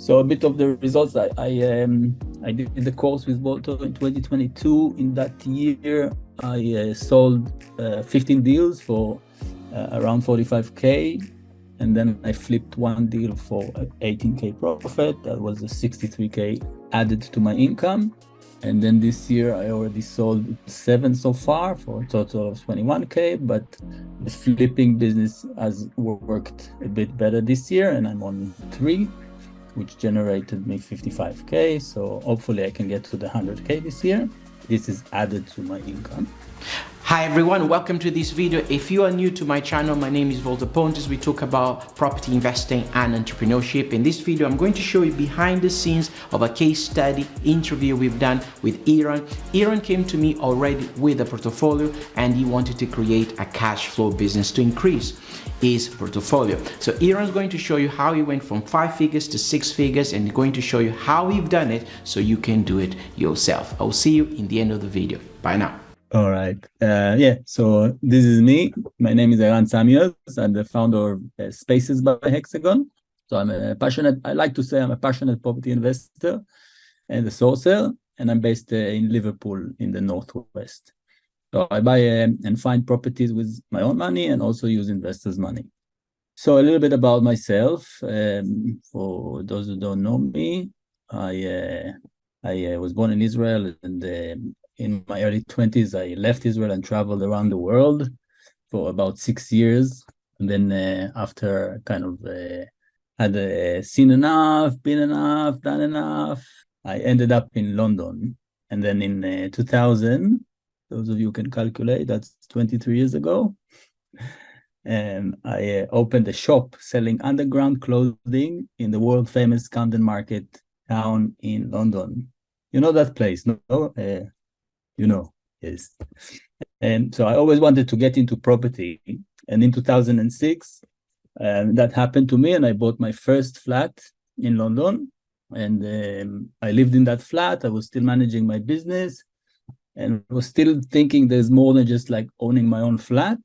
So a bit of the results. I did the course with Volto in 2022. In that year, I sold 15 deals for around 45K, and then I flipped one deal for 18K profit. That was a 63K added to my income. And then this year, I already sold 7 so far for a total of 21K. But the flipping business has worked a bit better this year, and I'm on 3, which generated me 55K. So hopefully I can get to the 100K this year. This is added to my income. Hi everyone, welcome to this video. If you are new to my channel, my name is Volto Pontes. We talk about property investing and entrepreneurship. In this video, I'm going to show you behind the scenes of a case study interview we've done with Eiran. Eiran came to me already with a portfolio and he wanted to create a cash flow business to increase his portfolio. So Eiran is going to show you how he went from 5 figures to 6 figures and going to show you how he's done it so you can do it yourself. I'll see you in the end of the video. Bye now. All right. So this is me. My name is Eiran Samuels. I'm the founder of Spaces by Hexagon. So I like to say I'm a passionate property investor and a sourcer, and I'm based in Liverpool in the Northwest. So I buy and find properties with my own money and also use investors' money. So a little bit about myself. For those who don't know me, I was born in Israel, and in my early 20s, I left Israel and traveled around the world for about 6 years. And then after kind of had seen enough, been enough, done enough, I ended up in London. And then in 2000, those of you can calculate, that's 23 years ago, and I opened a shop selling underground clothing in the world-famous Camden Market town in London. You know that place, no? Yes. And so I always wanted to get into property. And in 2006, that happened to me, and I bought my first flat in London. And I lived in that flat. I was still managing my business and was still thinking there's more than just like owning my own flat.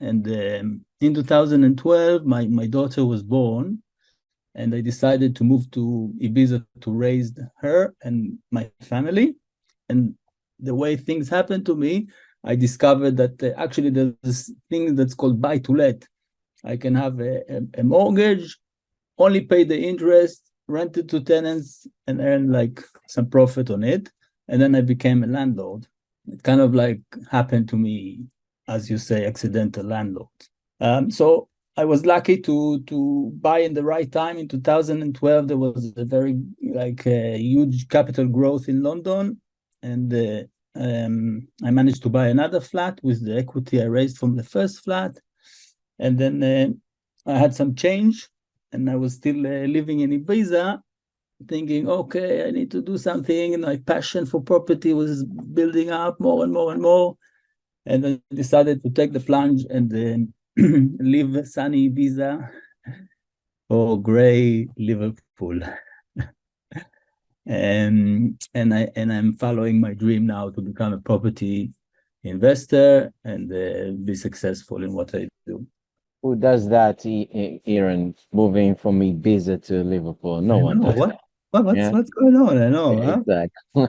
And in 2012, my daughter was born, and I decided to move to Ibiza to raise her and my family. And the way things happened to me, I discovered that actually there's this thing that's called buy to let. I can have a mortgage, only pay the interest, rent it to tenants, and earn like some profit on it. And then I became a landlord. It kind of like happened to me, as you say, accidental landlord. So I was lucky to buy in the right time. In 2012, there was a very huge capital growth in London. And I managed to buy another flat with the equity I raised from the first flat. And then I had some change, and I was still living in Ibiza, thinking, okay, I need to do something. And my passion for property was building up more and more and more. And I decided to take the plunge and leave sunny Ibiza for gray Liverpool. And I'm following my dream now to become a property investor and be successful in what I do. Who does that, Eiran, moving from Ibiza to Liverpool? No one does that. What's going on? I know. Exactly.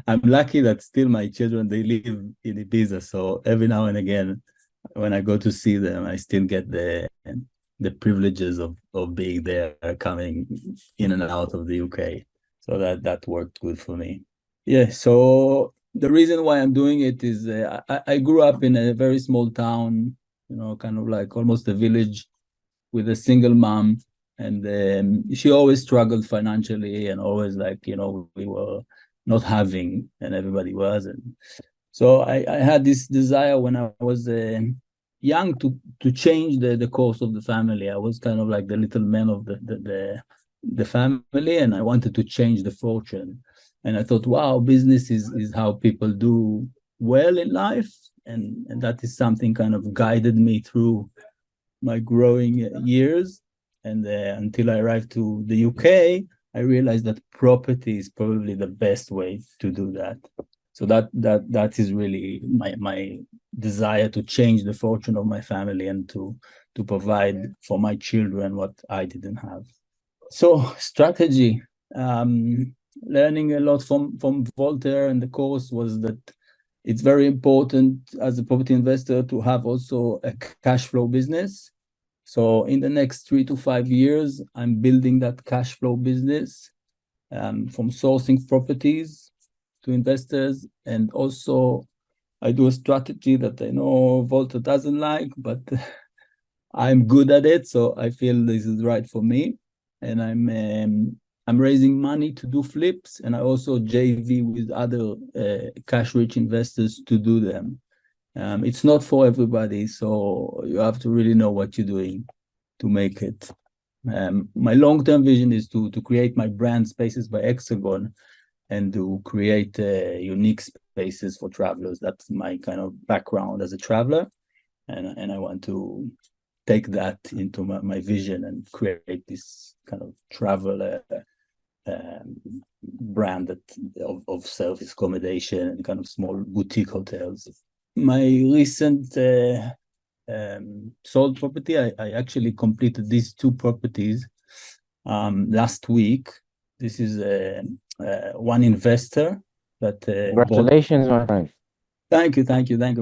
I'm lucky that still my children, they live in Ibiza. So every now and again, when I go to see them, I still get the privileges of being there, coming in and out of the UK. So that worked good for me. Yeah, so the reason why I'm doing it is I grew up in a very small town, kind of like almost a village with a single mom. And she always struggled financially and always we were not having, and everybody was. And so I had this desire when I was young to change the course of the family. I was kind of like the little man of the family, and I wanted to change the fortune. And I thought, wow, business is how people do well in life, and that is something kind of guided me through my growing years. And until I arrived to the UK, I realized that property is probably the best way to do that. So that is really my desire to change the fortune of my family and to provide for my children what I didn't have. So strategy, learning a lot from Voltaire and the course was that it's very important as a property investor to have also a cash flow business. So in the next 3 to 5 years, I'm building that cash flow business from sourcing properties to investors. And also I do a strategy that I know Voltaire doesn't like, but I'm good at it. So I feel this is right for me. And I'm raising money to do flips, and I also JV with other cash-rich investors to do them. It's not for everybody, so you have to really know what you're doing to make it. My long-term vision is to create my brand Spaces by Hexagon and to create unique spaces for travelers. That's my kind of background as a traveler, and I want to take that into my vision and create this kind of travel brand of service accommodation and kind of small boutique hotels. My recent sold property, I actually completed these 2 properties last week. This is one investor that Congratulations, my friend. Thank you.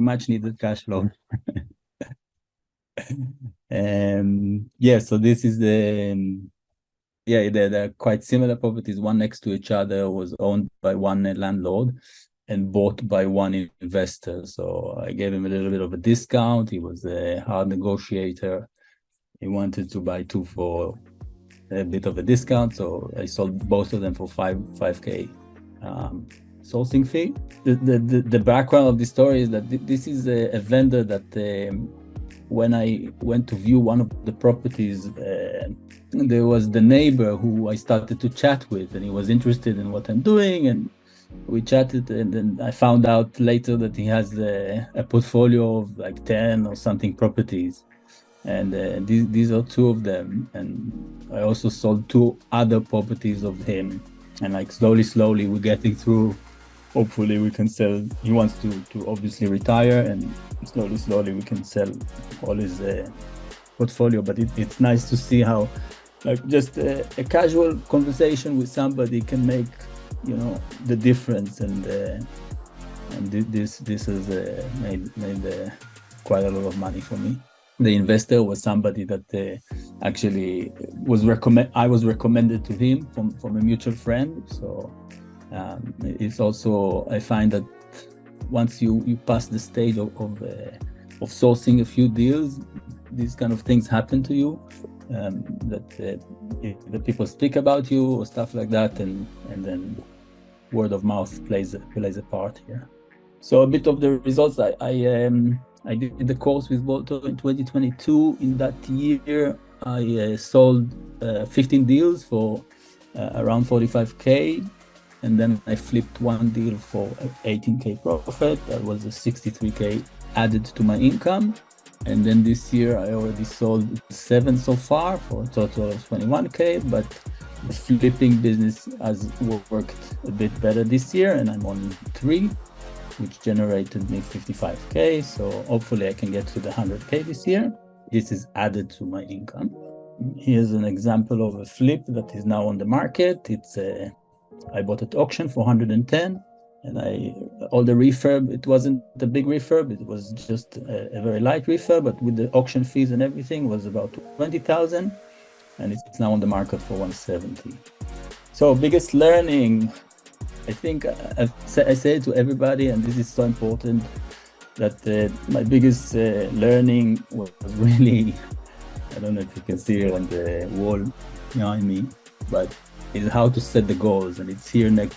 Much needed cash flow. So this is they're quite similar properties, one next to each other, was owned by one landlord and bought by one investor. So I gave him a little bit of a discount. He was a hard negotiator. He wanted to buy 2 for a bit of a discount. So I sold both of them for 5K sourcing fee. The background of the story is that this is a vendor that when I went to view one of the properties, there was the neighbor who I started to chat with, and he was interested in what I'm doing, and we chatted, and then I found out later that he has a portfolio of like 10 or something properties, and these are 2 of them. And I also sold 2 other properties of him, and like slowly we're getting through. Hopefully we can sell. He wants to obviously retire, and slowly we can sell all his portfolio. But it's nice to see how like just a casual conversation with somebody can make, you know, the difference. And this has made quite a lot of money for me. The investor was somebody that actually I was recommended to him from a mutual friend. So it's also, I find that once you pass the stage of sourcing a few deals, these kind of things happen to you, that the people speak about you or stuff like that, and then word of mouth plays a part here. So a bit of the results. I did the course with Volto in 2022. In that year, I sold 15 deals for around 45K. And then I flipped 1 deal for 18K profit. That was a 63K added to my income. And then this year I already sold 7 so far for a total of 21K, but the flipping business has worked a bit better this year, and I'm on 3, which generated me 55K. So hopefully I can get to the 100K this year. This is added to my income. Here's an example of a flip that is now on the market. I bought at auction for 110, and all the refurb, it wasn't a big refurb, it was just a very light refurb, but with the auction fees and everything was about 20,000, and it's now on the market for 170. So biggest learning, I think I say it to everybody, and this is so important, that my biggest learning was really, I don't know if you can see it on the wall behind me, but is how to set the goals. And it's here next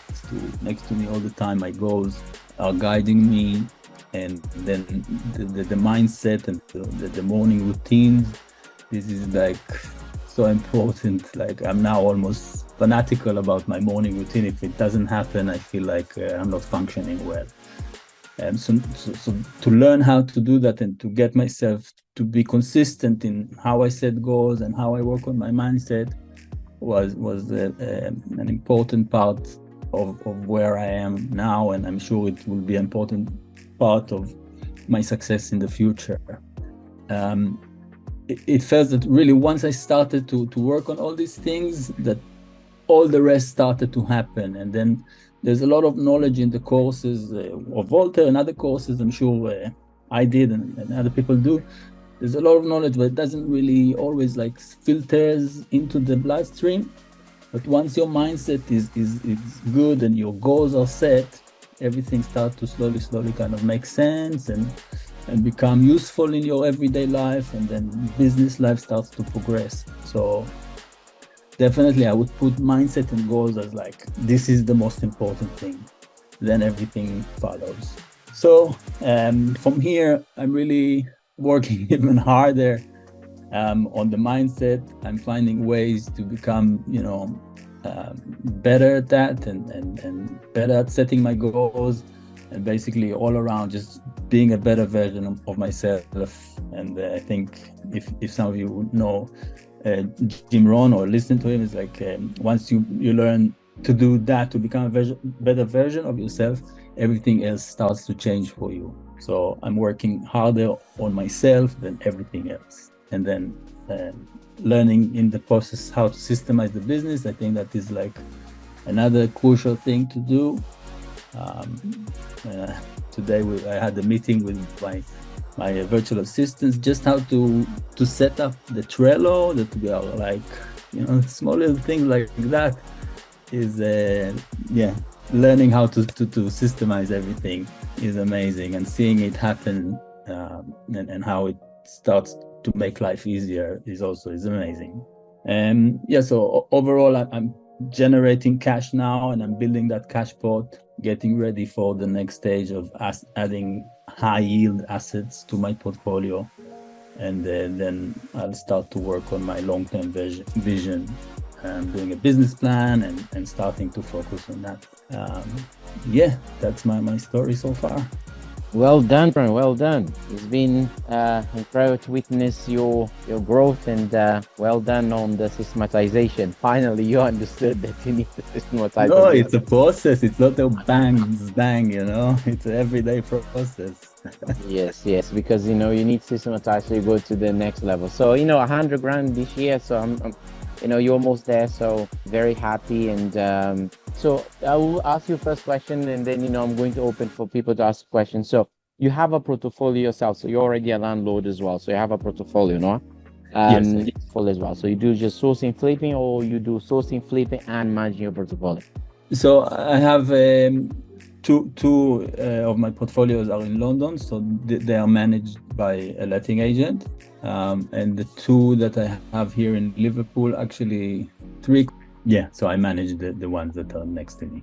to me all the time. My goals are guiding me, and then the mindset and the morning routines. This is like so important. Like I'm now almost fanatical about my morning routine. If it doesn't happen, I feel like I'm not functioning well. So to learn how to do that and to get myself to be consistent in how I set goals and how I work on my mindset was an important part of where I am now, and I'm sure it will be an important part of my success in the future. it felt that really once I started to work on all these things, that all the rest started to happen. And then there's a lot of knowledge in the courses of Voltaire and other courses, I'm sure I did and other people do. There's a lot of knowledge, but it doesn't really always like filters into the bloodstream. But once your mindset is good and your goals are set, everything starts to slowly kind of make sense and become useful in your everyday life, and then business life starts to progress. So definitely I would put mindset and goals as like, this is the most important thing. Then everything follows. So from here, I'm really working even harder on the mindset. I'm finding ways to become, better at that and better at setting my goals, and basically all around just being a better version of myself. And I think if some of you know Jim Rohn or listen to him, it's like once you learn to do that, to become a better version of yourself, everything else starts to change for you. So I'm working harder on myself than everything else, and then learning in the process how to systemize the business. I think that is like another crucial thing to do. Today I had a meeting with my virtual assistants, just how to set up the Trello, that we are like, small little things like that is learning how to systemize everything is amazing, and seeing it happen and how it starts to make life easier is amazing. So overall I'm generating cash now, and I'm building that cash pot, getting ready for the next stage of adding high yield assets to my portfolio, and then I'll start to work on my long-term vision, doing a business plan and starting to focus on that. That's my story so far. Well done, Brian. Well done. It's been incredible to witness your growth, and well done on the systematization. Finally, you understood that you need to systematize. No, it's a process. It's not a bang, It's an everyday process. Yes, because you need to systematize so you go to the next level. So 100 grand this year. So I'm you're almost there. So very happy. And so I will ask you first question, and then I'm going to open for people to ask questions. So you have a portfolio yourself, so you're already a landlord as well, so you have a portfolio, no? Yes. Full as well. So you do just sourcing, flipping, or you do sourcing, flipping, and managing your portfolio? So I have two of my portfolios are in London, so they are managed by a letting agent, and the two that I have here in Liverpool, actually three. So I manage the ones that are next to me.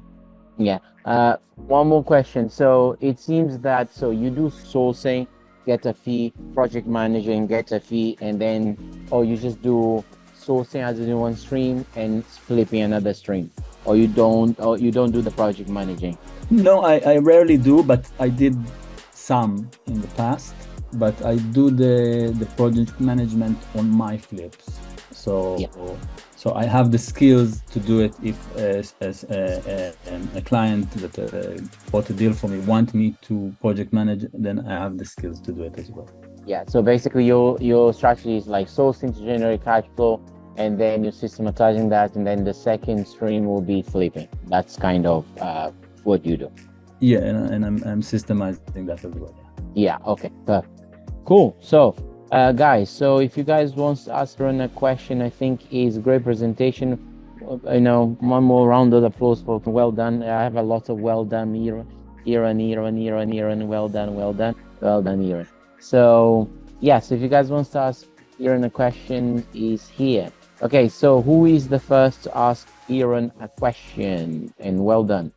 One more question. So it seems that you do sourcing, get a fee, project managing, get a fee, and then you just do sourcing as in one stream and flipping another stream, or you don't do the project managing? No, I rarely do, but I did some in the past. But I do the project management on my flips. So I have the skills to do it. If as a client that bought a deal for me want me to project manage, then I have the skills to do it as well. So basically your strategy is like sourcing to generate cash flow, and then you're systematizing that, and then the second stream will be flipping. That's kind of what you do. And I'm systemizing that as well. Okay, perfect. Cool. So guys, so if you guys want to ask Eiran a question, I think is a great presentation. One more round of applause for well done. I have a lot of well done, Eiran, well done, Eiran. So so if you guys want to ask Eiran a question, is here. Okay, so who is the first to ask Eiran a question? And well done.